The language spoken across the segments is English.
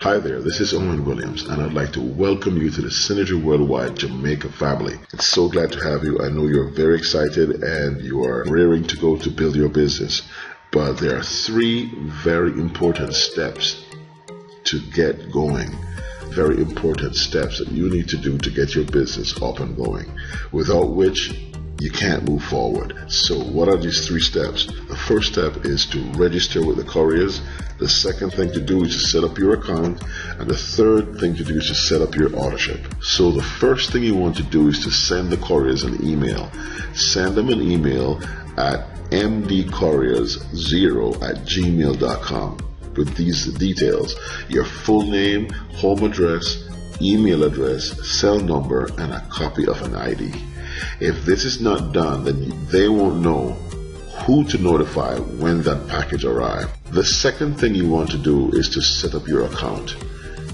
Hi there, this is Owen Williams, and I'd like to welcome you to the Synergy Worldwide Jamaica family. It's so glad to have you. I know you're very excited and you are raring to go to build your business, but there are 3 very important steps to get going. Very important steps that you need to do to get your business up and going, without which you can't move forward. So what are these 3 steps? The first step is to register with the couriers. The second thing to do is to set up your account. And the third thing to do is to set up your authorship. So the first thing you want to do is to send the couriers an email. Send them an email at mdcouriers0@gmail.com with these details: your full name, home address, email address, cell number, and a copy of an ID. If this is not done, then they won't know who to notify when that package arrives. The second thing you want to do is to set up your account.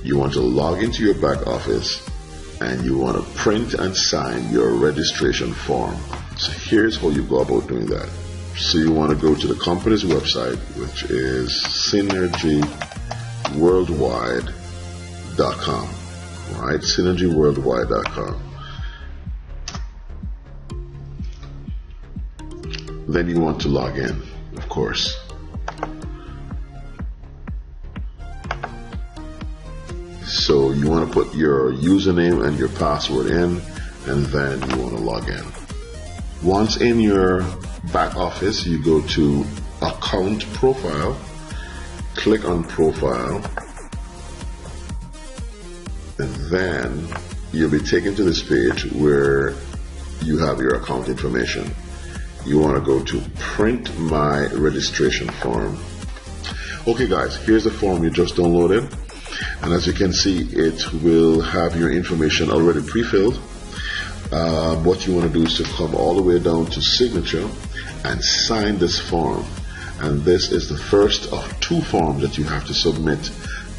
You want to log into your back office and you want to print and sign your registration form. So here's how you go about doing that. So you want to go to the company's website, which is synergyworldwide.com, right? synergyworldwide.com. Then you want to log in, of course. So you want to put your username and your password in, and then you want to log in. Once in your back office, you go to Account Profile, click on Profile, and then you'll be taken to this page where you have your account information. You want to go to Print My Registration Form. Okay guys, here's the form you just downloaded, and as you can see, it will have your information already pre-filled. What you want to do is to come all the way down to Signature and sign this form, and this is the first of 2 forms that you have to submit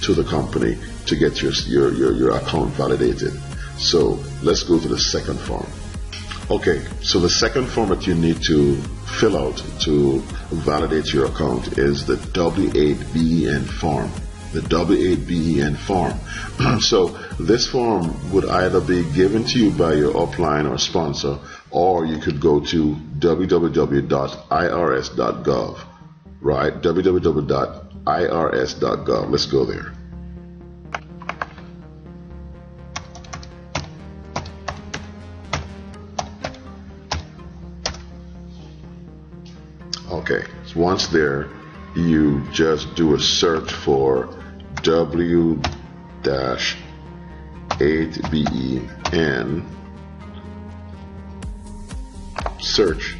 to the company to get your account validated. So let's go to the second form. Okay, so the second form that you need to fill out to validate your account is the W8BEN form. The W8BEN form. So this form would either be given to you by your upline or sponsor, or you could go to www.irs.gov, right? www.irs.gov. Let's go there. Okay, so once there, you just do a search for W-8BEN, search,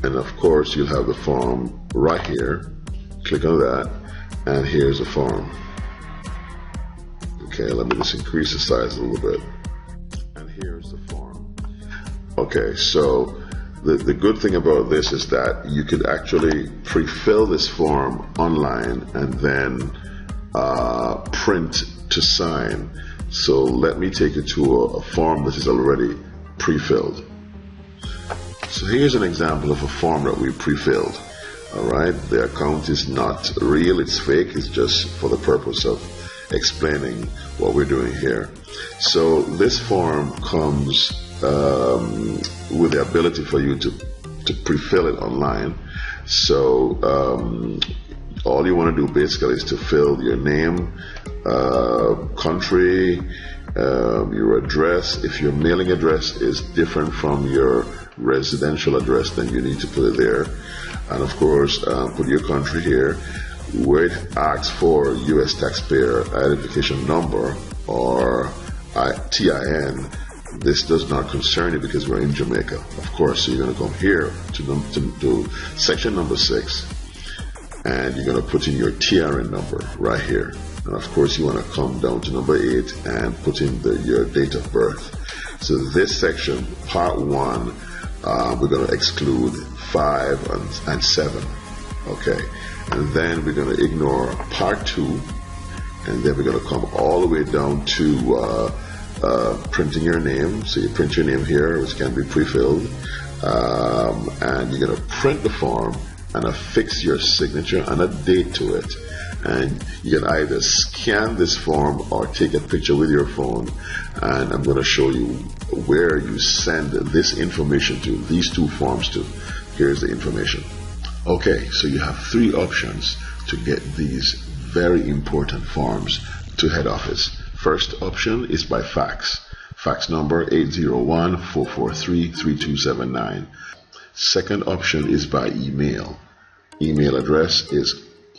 and of course you'll have the form right here. Click on that, and here's the form. Okay, let me just increase the size a little bit, and here's the form. Okay, so the good thing about this is that you could actually pre-fill this form online and then print to sign. So let me take you to a form that is already pre-filled. So here's an example of a form that we pre-filled. Alright, the account is not real, it's fake, it's just for the purpose of explaining what we're doing here. So this form comes with the ability for you to pre-fill it online. So all you want to do basically is to fill your name, country, your address. If your mailing address is different from your residential address, then you need to put it there. And of course, put your country here. Where it asks for U.S. taxpayer identification number or TIN, this does not concern you because we're in Jamaica, of course. So you're going to come here to section number 6, and you're going to put in your TRN number right here. And of course, you want to come down to number 8 and put in your date of birth. So this section, part 1, we're going to exclude 5 and 7. Okay, and then we're going to ignore part 2, and then we're going to come all the way down to printing your name. So you print your name here, which can be pre-filled, and you're going to print the form and affix your signature and a date to it. And you can either scan this form or take a picture with your phone, and I'm going to show you where you send this information to, these two forms to. Here's the information. Okay, so you have three options to get these very important forms to head office. First option is by fax. Fax number 801-443-3279. Second option is by email. Email address is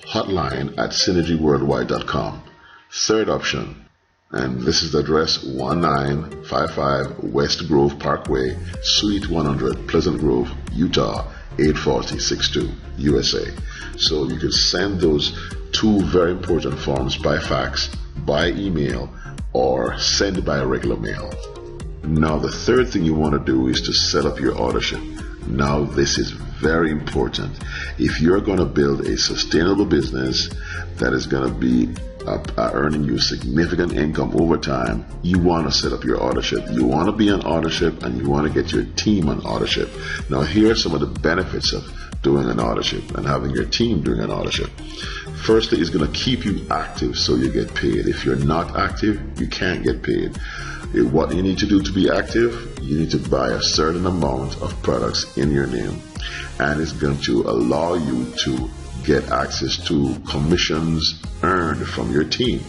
hotline@synergyworldwide.com. Third option, and this is the address 1955 West Grove Parkway, Suite 100, Pleasant Grove, Utah 84062, USA. So you can send those two very important forms by fax, by email, or send by regular mail. Now the third thing you want to do is to set up your auditorship. Now this is very important. If you're going to build a sustainable business that is going to be earning you significant income over time, you want to set up your auditorship. You want to be on auditorship, and you want to get your team on auditorship. Now here are some of the benefits of doing an auditorship and having your team doing an auditorship. Firstly, it's going to keep you active so you get paid. If you're not active, you can't get paid. What you need to do to be active, you need to buy a certain amount of products in your name, and it's going to allow you to get access to commissions earned from your team.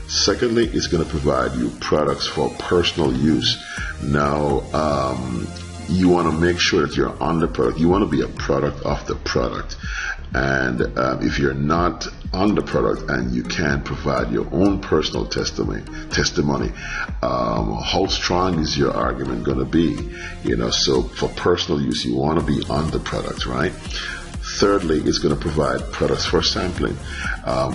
Secondly, it's going to provide you products for personal use. Now, you want to make sure that you're on the product. You want to be a product of the product. And if you're not on the product and you can't provide your own personal testimony, how strong is your argument going to be? So for personal use, you want to be on the product, right? Thirdly, it's going to provide products for sampling.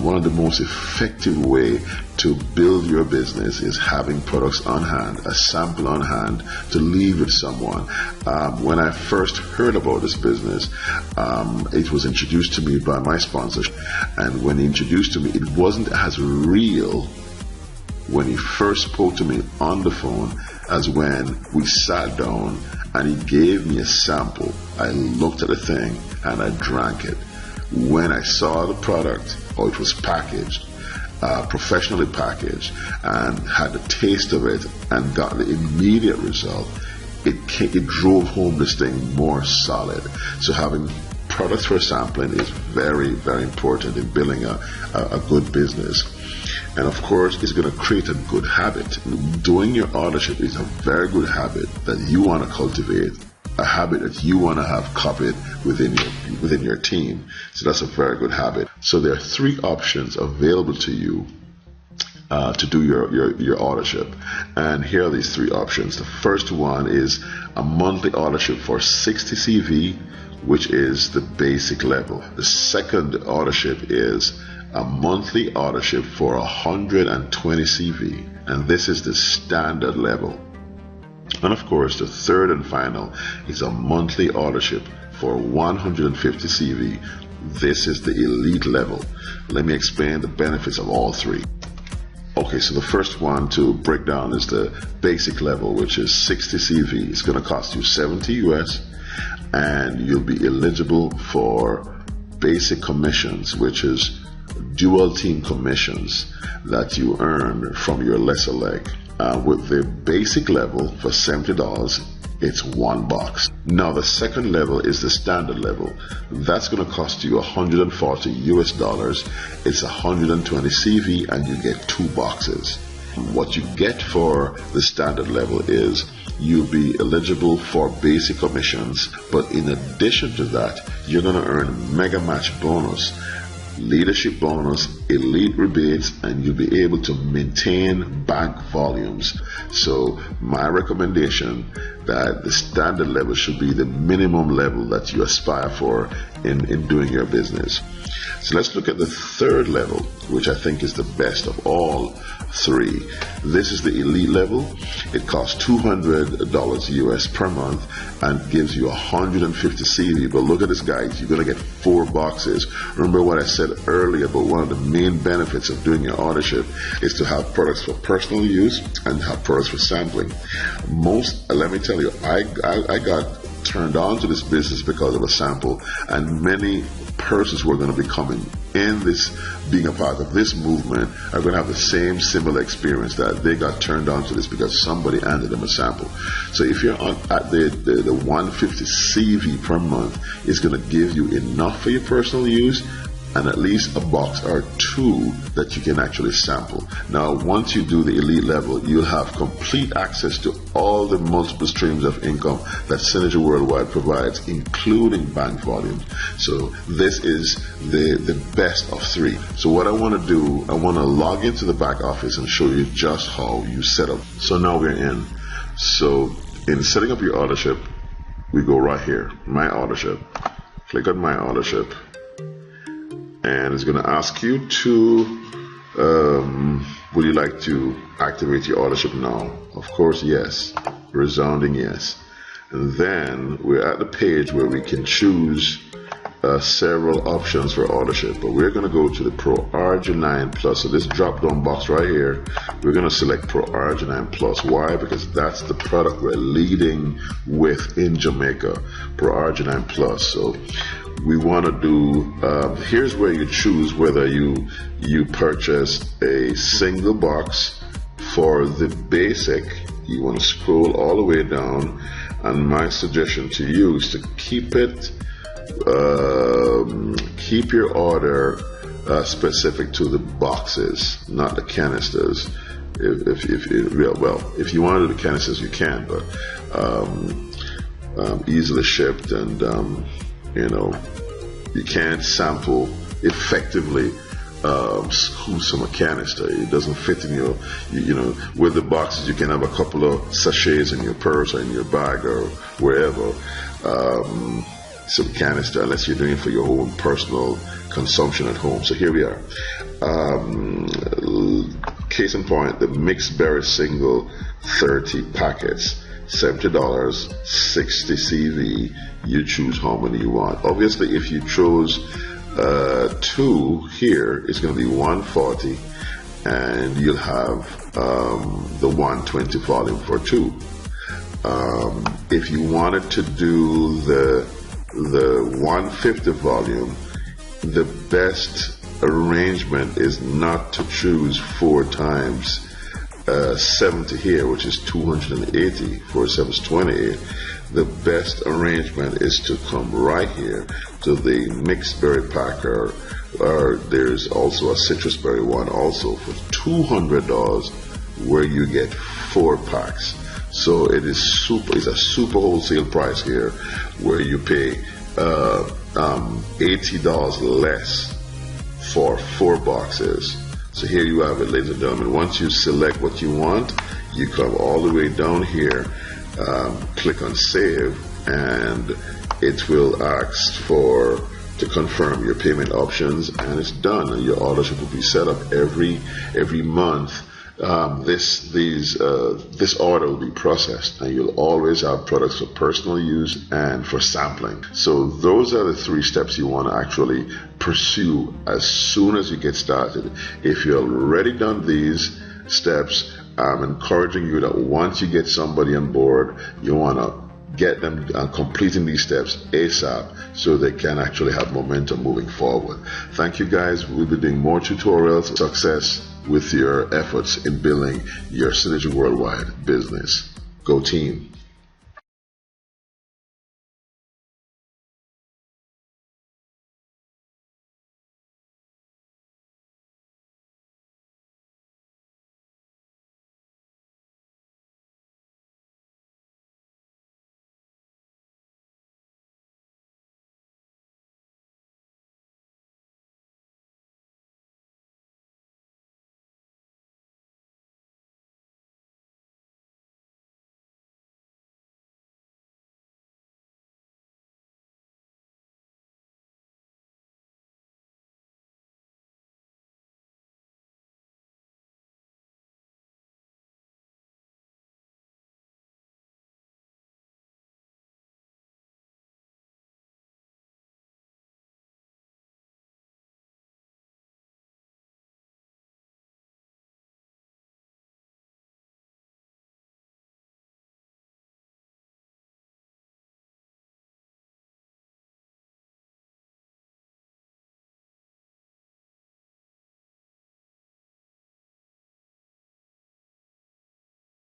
One of the most effective way to build your business is having products on hand, a sample on hand to leave with someone. When I first heard about this business, it was introduced to me by my sponsor, and when he introduced to me, it wasn't as real when he first spoke to me on the phone as when we sat down and he gave me a sample. I looked at the thing and I drank it. When I saw the product, or it was packaged, professionally packaged, and had the taste of it and got the immediate result, it drove home this thing more solid. So having products for sampling is very, very important in building a good business. And of course, it's going to create a good habit. Doing your auditorship is a very good habit that you want to cultivate, a habit that you want to have copied within your team. So that's a very good habit. So there are three options available to you to do your auditorship. And here are these three options. The first one is a monthly auditorship for 60 CV, which is the basic level. The second auditorship is a monthly auditorship for 120 CV, and this is the standard level. And of course, the third and final is a monthly auditorship for 150 CV. This is the elite level. Let me explain the benefits of all three. Okay, so the first one to break down is the basic level, which is 60 CV. It's going to cost you 70 US, and you'll be eligible for basic commissions, which is dual team commissions that you earn from your lesser leg. With the basic level for $70, it's one box. Now the second level is the standard level. That's going to cost you $140 US. It's 120 CV, and you get 2 boxes. What you get for the standard level is you'll be eligible for basic commissions, but in addition to that, you're going to earn mega match bonus, leadership bonus, elite rebates, and you'll be able to maintain bank volumes. So my recommendation that the standard level should be the minimum level that you aspire for in doing your business. So let's look at the third level, which I think is the best of all three. This is the elite level. It costs $200 US per month and gives you 150 CV. But look at this, guys. You're going to get 4 boxes. Remember what I said earlier about one of the main benefits of doing your auditorship is to have products for personal use and have products for sampling. Let me tell you, I got turned on to this business because of a sample, and many persons who are going to be coming in this, being a part of this movement, are going to have the same similar experience, that they got turned on to this because somebody handed them a sample. So if you're on at the 150 CV per month, it's going to give you enough for your personal use, and at least a box or two that you can actually sample. Now, once you do the elite level, you'll have complete access to all the multiple streams of income that Synergy Worldwide provides, including bank volumes. So this is the best of three. So what I want to do, I want to log into the back office and show you just how you set up. So now we're in. So in setting up your authorship, we go right here, My Authorship. Click on My Authorship. And it's going to ask you to, would you like to activate your authorship now? Of course, yes. Resounding yes. And then we're at the page where we can choose several options for authorship. But we're going to go to the Pro Arginine Plus. So this drop-down box right here, we're going to select Pro Arginine Plus. Why? Because that's the product we're leading with in Jamaica. Pro Arginine Plus. So we want to do, here's where you choose whether you purchase a single box for the basic. You want to scroll all the way down, and my suggestion to you is to keep it, keep your order specific to the boxes, not the canisters. If you want to do the canisters, you can, but easily shipped, and you know, you can't sample effectively scoops from a canister. It doesn't fit in your, you know, with the boxes you can have a couple of sachets in your purse or in your bag or wherever. Some canister, unless you're doing it for your own personal consumption at home. So here we are. Case in point, the mixed berry single 30 packets. $70, 60 CV. You choose how many you want. Obviously, if you chose two here, it's going to be 140, and you'll have the 120 volume for two. If you wanted to do the 150 volume, the best arrangement is not to choose 4 times 70 here, which is 280. 4 7 is 28. The best arrangement is to come right here to the mixed berry packer, or there's also a citrus berry one also for $200, where you get 4 packs. So it is it's a super wholesale price here, where you pay $80 less for 4 boxes. So here you have it, ladies and gentlemen. Once you select what you want, you come all the way down here, click on save, and it will ask to confirm your payment options, and it's done. And your authorship will be set up every month. This order will be processed, and you'll always have products for personal use and for sampling. So those are the 3 steps you want to actually pursue as soon as you get started. If you've already done these steps, I'm encouraging you that once you get somebody on board, you want to get them completing these steps ASAP, so they can actually have momentum moving forward. Thank you guys. We'll be doing more tutorials. Success with your efforts in building your Synergy Worldwide business. Go team.